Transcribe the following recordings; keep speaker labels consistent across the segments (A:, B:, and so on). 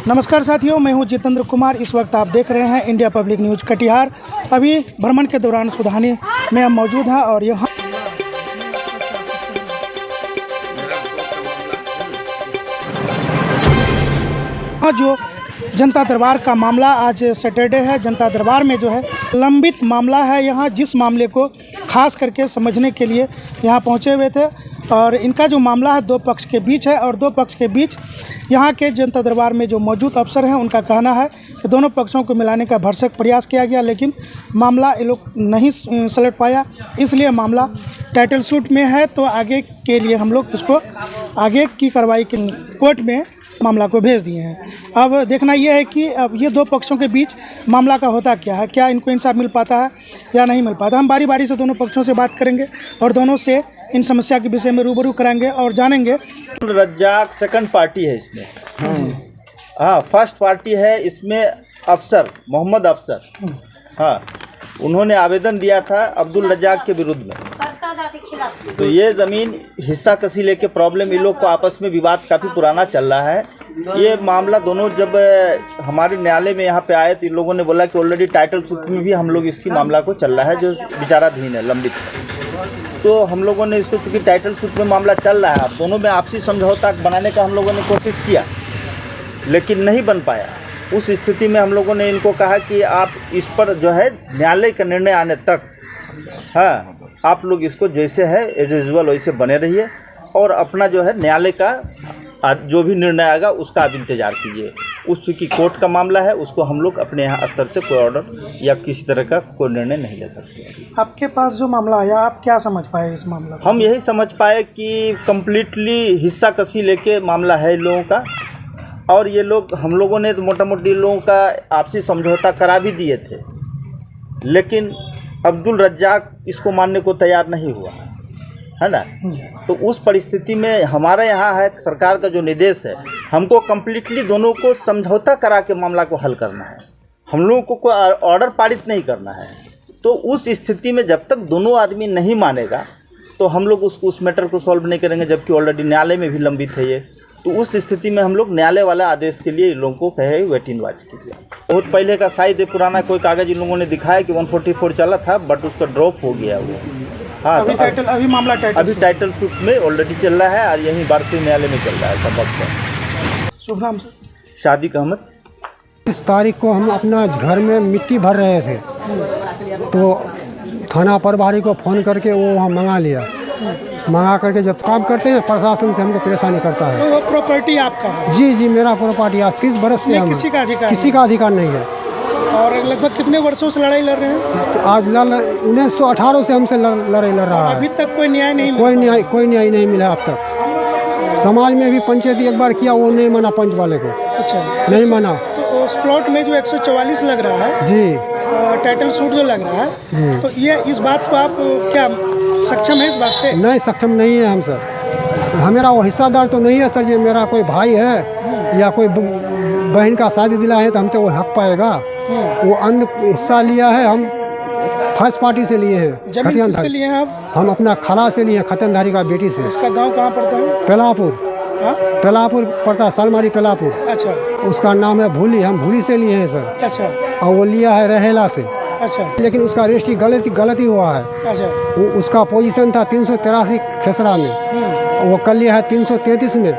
A: नमस्कार साथियों, मैं हूं जितेंद्र कुमार। इस वक्त आप देख रहे हैं इंडिया पब्लिक न्यूज़ कटिहार। अभी भ्रमण के दौरान सुधानी में हम मौजूद हैं और यहाँ जो जनता दरबार का मामला, आज सैटरडे है, जनता दरबार में जो है लंबित मामला है। यहाँ जिस मामले को खास करके समझने के लिए यहाँ पहुँचे हुए थे और इनका जो मामला है दो पक्ष के बीच है और दो पक्ष के बीच यहाँ के जनता दरबार में जो मौजूद अफसर हैं उनका कहना है कि दोनों पक्षों को मिलाने का भरसक प्रयास किया गया, लेकिन मामला ये लोग नहीं सलट पाया, इसलिए मामला टाइटल सूट में है। तो आगे के लिए हम लोग इसको आगे की कार्रवाई के कोर्ट में मामला को भेज दिए हैं। अब देखना यह है कि अब ये दो पक्षों के बीच मामला का होता क्या है, क्या इनको इंसाफ मिल पाता है या नहीं मिल पाता। हम बारी बारी से दोनों पक्षों से बात करेंगे और दोनों से इन समस्या के विषय में रूबरू कराएंगे और जानेंगे।
B: रज्जाक सेकंड पार्टी है इसमें। हाँ, फर्स्ट पार्टी है इसमें अफसर मोहम्मद अफसर। हाँ, उन्होंने आवेदन दिया था अब्दुल रज्जाक के विरुद्ध में। तो ये ज़मीन हिस्सा कसी लेके प्रॉब्लम, इन लोग को आपस में विवाद काफ़ी पुराना चल रहा है। ये मामला दोनों जब हमारे न्यायालय में यहाँ पे आए तो इन लोगों ने बोला कि ऑलरेडी टाइटल सूट में भी हम लोग इसकी मामला को चल रहा है जो विचाराधीन है, लंबित है। तो हम लोगों ने इसको, चूँकि टाइटल सूट में मामला चल रहा है, दोनों में आपसी समझौता बनाने का हम लोगों ने कोशिश किया लेकिन नहीं बन पाया। उस स्थिति में हम लोगों ने इनको कहा कि आप इस पर जो है न्यायालय का निर्णय आने तक, हाँ, आप लोग इसको जैसे है एज यूजुअल वैसे बने रहिए और अपना जो है न्यायालय का जो भी निर्णय आएगा उसका आप इंतजार कीजिए। उस चूँकि कोर्ट का मामला है उसको हम लोग अपने यहाँ स्तर से कोई ऑर्डर या किसी तरह का कोई निर्णय नहीं ले सकते।
A: आपके पास जो मामला आया, आप क्या समझ पाए इस मामला को?
B: हम यही समझ पाए कि कम्प्लीटली हिस्सा कसी लेके मामला है इन लोगों का, और ये लोग, हम लोगों ने तो मोटा मोटी लोगों का आपसी समझौता करा भी दिए थे, लेकिन अब्दुल रज्जाक इसको मानने को तैयार नहीं हुआ है ना। तो उस परिस्थिति में हमारे यहाँ है सरकार का जो निर्देश है, हमको कम्प्लीटली दोनों को समझौता करा के मामला को हल करना है, हम लोगों को कोई ऑर्डर पारित नहीं करना है। तो उस स्थिति में जब तक दोनों आदमी नहीं मानेगा तो हम लोग उस मैटर को सॉल्व नहीं करेंगे, जबकि ऑलरेडी न्यायालय में भी लंबित है ये। तो उस स्थिति में हम लोग न्यायालय वाला आदेश के लिए इन लोगों को कहे वेट एंड वॉच कीजिए। बहुत पहले का शायद पुराना कोई कागज इन लोगों ने दिखाया कि 144 चला था, बट उसका ड्रॉप हो गया वो। हाँ, अभी टाइटल सूट में ऑलरेडी चल रहा है और यहीं भारतीय न्यायालय में चल रहा है सबक।
A: शुभ नाम सर?
B: शादिक अहमद।
C: इस तारीख को हम अपना घर में मिट्टी भर रहे थे तो थाना प्रभारी को फ़ोन करके वो वहाँ मंगा करके जब काम करते हैं प्रशासन से हमको परेशानी करता है।
A: तो वो प्रॉपर्टी आपका है?
C: जी, मेरा प्रॉपर्टी आज 30 बरस से
A: किसी का अधिकार
C: नहीं है।
A: और लगभग कितने वर्षों से लड़ाई लड़ रहे हैं?
C: तो आज 1918 से हमसे लड़ाई लड़ रहा है।
A: अभी तक कोई न्याय नहीं
C: कोई न्याय नहीं मिला अब तक। समाज में भी पंचायती एक बार किया, वो नहीं माना पंच वाले को।
A: अच्छा,
C: नहीं माना।
A: तो उस प्लॉट में जो 144 लग रहा है
C: जी,
A: टाइटल सूट जो लग रहा है, तो ये इस बात को आप क्या सक्षम है इस बात से? नहीं,
C: सक्षम नहीं है हम सर। हमारा वो हिस्सादार तो नहीं है सर जी। मेरा कोई भाई है या कोई बहन का शादी दिला है तो हमसे वो हक पाएगा। वो अन्य हिस्सा लिया है, हम फर्स्ट पार्टी से लिए हैं।
A: जमीन किससे लिए हैं आप?
C: हम अपना खाला से लिए हैं, खतनधारी का बेटी से।
A: उसका गांव कहाँ पड़ता है?
C: पेलापुर पड़ता है, सालमारी पेलापुर।
A: अच्छा।
C: उसका नाम है भूली, हम भूली से लिए हैं सर।
A: अच्छा।
C: और वो लिया है रहेला से।
A: अच्छा।
C: लेकिन उसका रजिस्ट्री गलती हुआ है।
A: अच्छा।
C: वो उसका पोजीशन था 383 खेसरा में, वो कर लिया है 333 में।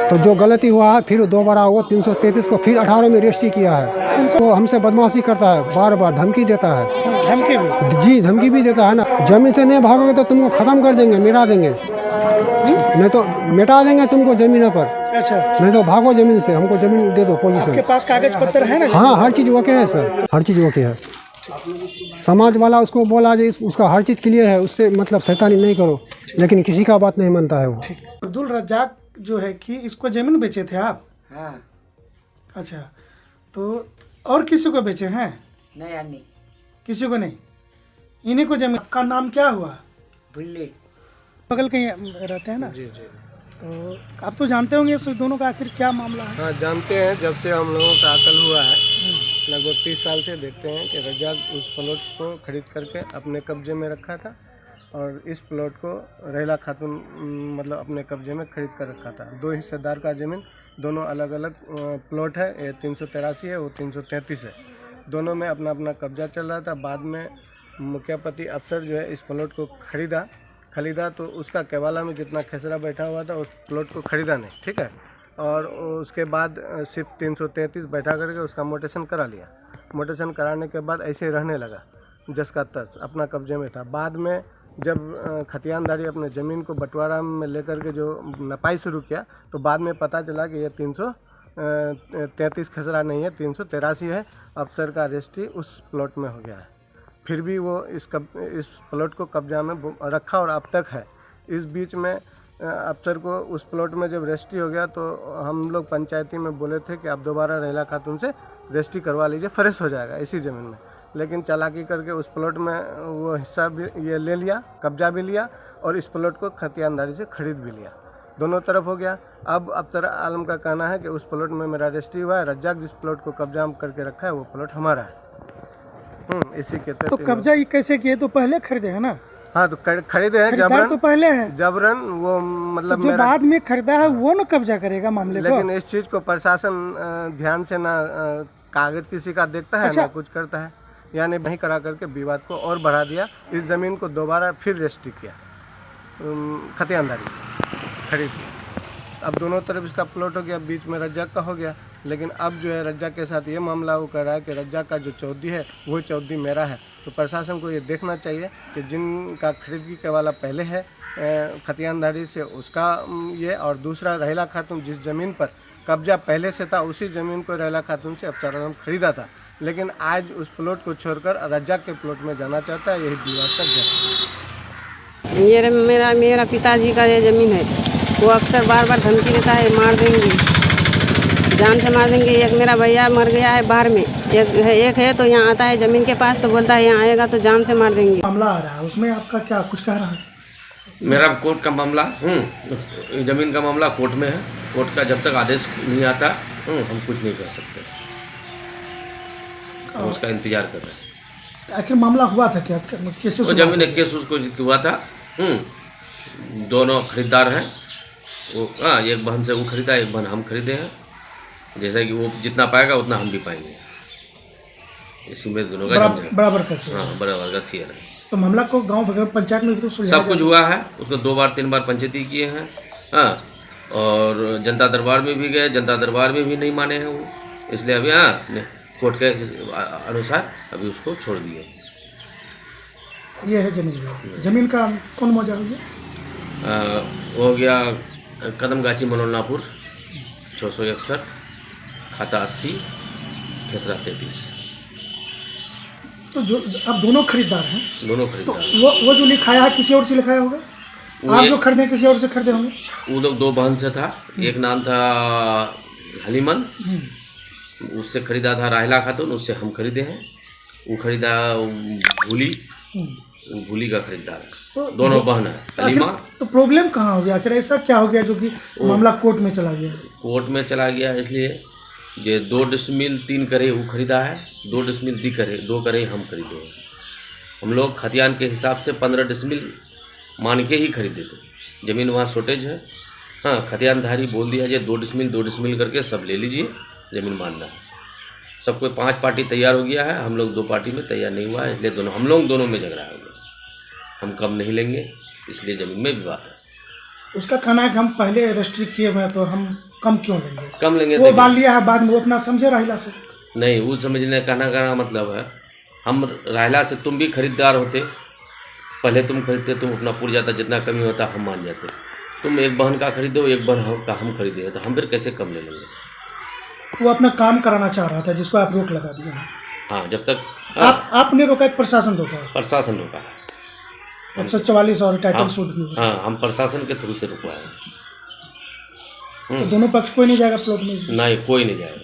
C: तो जो गलती हुआ है फिर दोबारा वो 333 को फिर 18 में रजिस्ट्री किया है। वो हमसे बदमाशी करता है, बार बार धमकी देता है।
A: धमकी भी? जी,
C: धमकी भी देता है ना। जमीन से नहीं भागोगे तो तुमको खत्म कर देंगे, मिटा देंगे, नहीं तो मिटा देंगे तुमको जमीन पर।
A: अच्छा।
C: नहीं तो भागो जमीन से, हमको जमीन दे दो पोजीशन।
A: आपके पास कागज पत्र है ना?
C: हाँ, हर चीज़ ओके है सर, हर चीज़ ओके है। समाज वाला उसको बोला जो उसका हर चीज़ क्लियर है, उससे मतलब शैतानी नहीं करो, लेकिन किसी का बात नहीं मानता है वो।
A: अब्दुल रज्जाक जो है कि इसको जमीन बेचे थे आप?
D: हाँ।
A: अच्छा, तो और किसी को बेचे हैं?
D: नहीं,
A: किसी को नहीं, इन्हीं को जमीन। का नाम क्या हुआ?
D: भुल्ली।
A: बगल कहीं रहते हैं ना? जी। तो आप तो जानते होंगे इस दोनों का आखिर क्या मामला है?
E: हाँ, जानते हैं। जब से हम लोगों का अकल हुआ है लगभग 30 साल से देखते हैं कि रज्जाक उस प्लॉट को खरीद करके अपने कब्जे में रखा था और इस प्लॉट को रहेला खातून मतलब अपने कब्जे में खरीद कर रखा था। दो हिस्सेदार का ज़मीन दोनों अलग अलग प्लॉट है। ये 383 है, वो 333 है। दोनों में अपना अपना कब्जा चल रहा था। बाद में मुखियापति अफसर जो है इस प्लॉट को खरीदा तो उसका केवाला में जितना खेसरा बैठा हुआ था उस प्लॉट को खरीदा नहीं, ठीक है। और उसके बाद सिर्फ 333 बैठा करके उसका मोटेशन करा लिया। मोटेशन कराने के बाद ऐसे रहने लगा जस का तस, अपना कब्जे में था। बाद में जब खतियानदारी अपने ज़मीन को बंटवारा में लेकर के जो नपाई शुरू किया तो बाद में पता चला कि ये 333 खेसरा नहीं है, 383 है। अफसर का रजिस्ट्री उस प्लॉट में हो गया है। फिर भी वो इस प्लॉट को कब्जा में रखा और अब तक है। इस बीच में अफसर को उस प्लॉट में जब रजिस्ट्री हो गया तो हम लोग पंचायती में बोले थे कि आप दोबारा रहेला खातून से रजिस्ट्री करवा लीजिए, फ्रेश हो जाएगा इसी ज़मीन में। लेकिन चालाकी करके उस प्लॉट में वो हिस्सा भी ये ले लिया, कब्जा भी लिया और इस प्लॉट को खतियानदारी से खरीद भी लिया। दोनों तरफ हो गया। अब अफसर आलम का कहना है कि उस प्लॉट में मेरा रजिस्ट्री हुआ है, रज्जाक जिस प्लॉट को कब्जा करके रखा है वो प्लॉट हमारा है। इसी के तहत
A: तो कब्जा ये कैसे किए? तो पहले खरीदे है ना?
E: हाँ, तो खरीदे हैं
A: खरीदार तो पहले है।
E: जबरन वो मतलब
A: तो जो बाद में खरीदा है वो ना कब्जा करेगा मामले को।
E: लेकिन इस चीज को प्रशासन ध्यान से ना कागज किसी का देखता है,
A: अच्छा।
E: ना कुछ करता है। यानी वहीं करा करके विवाद को और बढ़ा दिया। इस जमीन को दोबारा फिर रजिस्ट्री किया, खतियानदारी खरीद किया। अब दोनों तरफ इसका प्लॉट हो गया, बीच में रज्जाक का हो गया। लेकिन अब जो है रज्जाक के साथ ये मामला वो कह रहा है कि रज्जाक का जो चौधरी है वो चौधरी मेरा है। तो प्रशासन को ये देखना चाहिए कि जिनका खरीदगी के वाला पहले है खतियानदारी से उसका ये, और दूसरा रहेला खातून जिस ज़मीन पर कब्जा पहले से था उसी ज़मीन को रहेला खातून से अफसर आलम खरीदा था। लेकिन आज उस प्लॉट को छोड़कर रज्जाक के प्लॉट में जाना चाहता है। यही विवाद तक
D: जाता। मेरा पिताजी का ये ज़मीन है, वो अक्सर बार बार धमकी देता है मार देंगे, जान से मार देंगे। एक मेरा भैया मर गया है बाहर में, एक है तो यहाँ आता है ज़मीन के पास तो बोलता है यहाँ आएगा तो जान से मार देंगे।
A: मामला आ रहा है उसमें आपका क्या कुछ कह रहा है?
F: मेरा कोर्ट का मामला ज़मीन का मामला कोर्ट में है। कोर्ट का जब तक आदेश नहीं आता हम कुछ नहीं कर सकते। हम उसका इंतजार कर रहे हैं।
A: आखिर मामला हुआ था क्या? कैसे
F: वो ज़मीन एक केस उसको हुआ था। दोनों खरीदार हैं। वो एक बहन से वो खरीदा, एक बहन हम खरीदे हैं। जैसा कि वो जितना पाएगा उतना हम भी पाएंगे। इसी में दोनों का
A: बराबर कैसे?
F: हाँ, बराबर का शेयर है।
A: तो मामला को गांव पंचायत में भी तो
F: सब कुछ हुआ है। उसको 2 बार 3 बार पंचायती किए हैं। हाँ, और जनता दरबार में भी गए, जनता दरबार में भी नहीं माने हैं वो। इसलिए अभी कोर्ट के अनुसार अभी उसको छोड़ दिए।
A: ये है जमीन का कौन मौजा हो गया?
F: हो गया कदमगाची मनोलनापुर 661, खाता 80, खेसरा 33।
A: तो जो अब दोनों खरीदार हैं,
F: दोनों
A: तो
F: खरीदार
A: वो जो लिखाया है किसी और से लिखाया होगा? आप जो खरीदे किसी और से खरीदे होंगे?
F: वो लोग 2 बहन से था। एक नाम था हलीमन, उससे खरीदा था राहिला खातून, उससे हम खरीदे हैं। वो खरीदा भूली का खरीदार। तो दोनों बहन है हलीमा।
A: तो प्रॉब्लम कहाँ हो गया? आखिर ऐसा क्या हो गया जो कि मामला कोर्ट में चला गया?
F: कोर्ट में चला गया इसलिए ये 2 डिसमिल 3 करे वो खरीदा है, 2 डिसमिल 2 करे हम खरीदे हैं। हम लोग खतियान के हिसाब से 15 डिसमिल मान के ही खरीदे थे। ज़मीन वहाँ शॉर्टेज है। हाँ, खतियानधारी बोल दिया ये 2 डिसमिल करके सब ले लीजिए, ज़मीन मानना है। सब कोई 5 पार्टी तैयार हो गया है, हम लोग 2 पार्टी में तैयार नहीं हुआ है। इसलिए हम लोग दोनों में झगड़ा हो गया। हम कम नहीं लेंगे, इसलिए ज़मीन में विवाद है।
A: उसका कहना है कि हम पहले रजिस्ट्री किए हुए हैं तो हम कम क्यों लेंगे?
F: कम लेंगे
A: वो मान लिया है, बाद में वो अपना समझे राहिला से।
F: नहीं, वो समझने कहना मतलब है हम राहिला से तुम भी खरीदार होते, पहले तुम खरीदते, तुम अपना पूर जाता, जितना कमी होता हम मान जाते। तुम एक बहन का खरीदो, एक बहन का हम खरीदे, तो हम फिर कैसे कम ले लेंगे?
A: वो अपना काम कराना चाह रहा था जिसको आप रोक लगा दिया है।
F: हाँ, जब तक
A: आपने रोका, एक प्रशासन रोका है?
F: प्रशासन रोका है।
A: 144 और टाइटल सूट भी हुआ।
F: हाँ, हम प्रशासन के थ्रू से रुकवाए हैं।
A: तो दोनों पक्ष कोई नहीं जाएगा प्लॉट में?
F: नहीं, कोई नहीं जाएगा।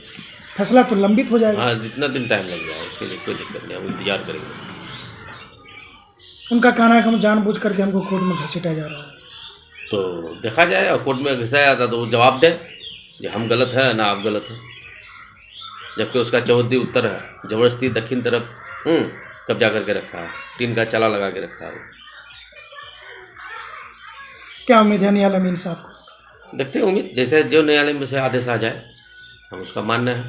A: फैसला तो लंबित हो जाएगा।
F: हाँ, जितना दिन टाइम लग जाए उसके लिए कोई दिक्कत नहीं, हम इंतजार करेंगे।
A: उनका कहना है कि हम जानबूझ करके हमको कोर्ट में घसीटा जा रहा है।
F: तो देखा जाए, और कोर्ट में घिसाया जाता तो वो जवाब दे कि हम गलत है ना आप गलत है। जबकि उसका चौहद्दी उत्तर है, ज़बरदस्ती दक्षिण तरफ कब्जा करके रखा है, 3 का चाला लगा के रखा है।
A: क्या उम्मीद है नियाल अमीन साहब को?
F: देखते हैं, उम्मीद जैसे जो न्यायालय में से आदेश आ जाए हम उसका मानना है।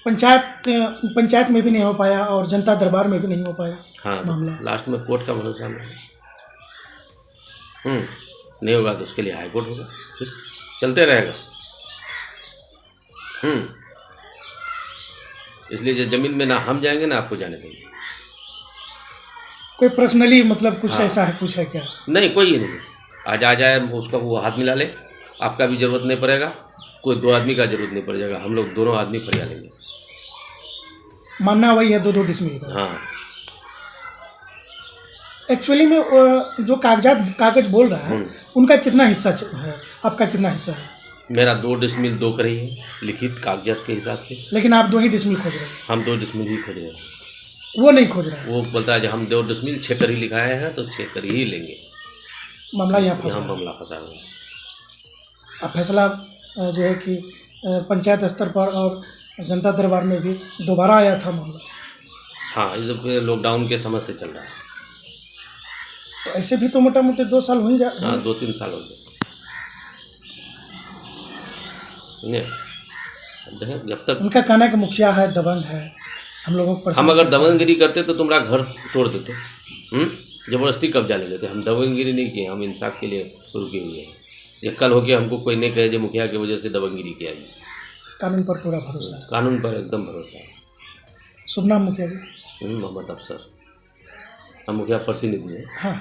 A: पंचायत में भी नहीं हो पाया और जनता दरबार में भी नहीं हो पाया
F: हाँ,
A: मामला।
F: लास्ट में कोर्ट का भरोसा नहीं। नहीं होगा तो उसके लिए हाई कोर्ट होगा, फिर चलते रहेगा। इसलिए जो जमीन में ना हम जाएंगे ना आपको जाने देंगे।
A: कोई पर्सनली मतलब कुछ
F: हाँ।
A: ऐसा है, कुछ है क्या?
F: नहीं, कोई नहीं। आज आ जाए उसका वो हाथ मिला ले, आपका भी जरूरत नहीं पड़ेगा, कोई दो आदमी का जरूरत नहीं पड़ेगा, हम लोग दोनों आदमी फरिया लेंगे।
A: मानना वही है, 2-2 डिसमिल का।
F: हाँ,
A: एक्चुअली में जो कागज बोल रहा है उनका कितना हिस्सा है, आपका कितना हिस्सा है?
F: मेरा 2 डिसमिल 2 करी है लिखित कागजात के हिसाब से।
A: लेकिन आप 2 ही डिसमिल खोज रहे हैं,
F: हम 2 डिसमिल ही खोज रहे हैं।
A: वो नहीं खोज रहे हैं।
F: वो बोलता है जो हम 2 डिसमिल 6 करी लिखाए हैं तो 6 करी ही लेंगे।
A: मामला यहाँ फंसा
F: यहाँ
A: है।
F: मामला फंसा हुआ है।
A: अब फैसला जो है कि पंचायत स्तर पर और जनता दरबार में भी दोबारा आया था मामला।
F: हाँ, ये तो लॉकडाउन के समझ से चल रहा है।
A: तो ऐसे भी तो मोटा मोटी 2 साल हो ही जा।
F: हाँ, 2-3 साल हो गए। नहीं, देखें जब तक
A: उनका कहना है कि मुखिया है, दबंग है, हम लोगों को
F: हम अगर दबंगगिरी करते तो तुम्हारा घर तोड़ देते, जबरदस्ती कब्जा ले लेते। हम दबंगगिरी नहीं किए, हम इंसाफ के लिए रुके हुए हैं। ये कल होके हमको कोई नहीं कहे जो मुखिया की वजह से दबंगगिरी किया है।
A: कानून पर पूरा भरोसा है।
F: कानून पर एकदम भरोसा है।
A: शुभ नाम मुखिया जी?
F: मोहम्मद अफसर, हम मुखिया प्रतिनिधि हैं।
A: हाँ,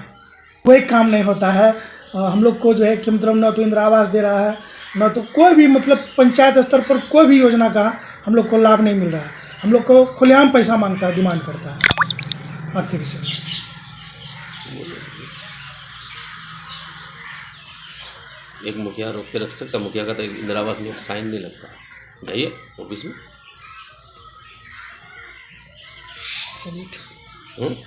A: कोई काम नहीं होता है। हम लोग को जो है कि मतलब न तो इंदिरा आवास दे रहा है, न तो कोई भी मतलब पंचायत स्तर पर कोई भी योजना का हम लोग को लाभ नहीं मिल रहा है। हम लोग को खुलेआम पैसा मांगता है, डिमांड करता है। आपके विषय में
F: एक मुखिया रोक के रख सकता, मुखिया का तो इंदिरा आवास में एक साइन नहीं लगता। जाइए ऑफिस में।
A: चलिए ठीक।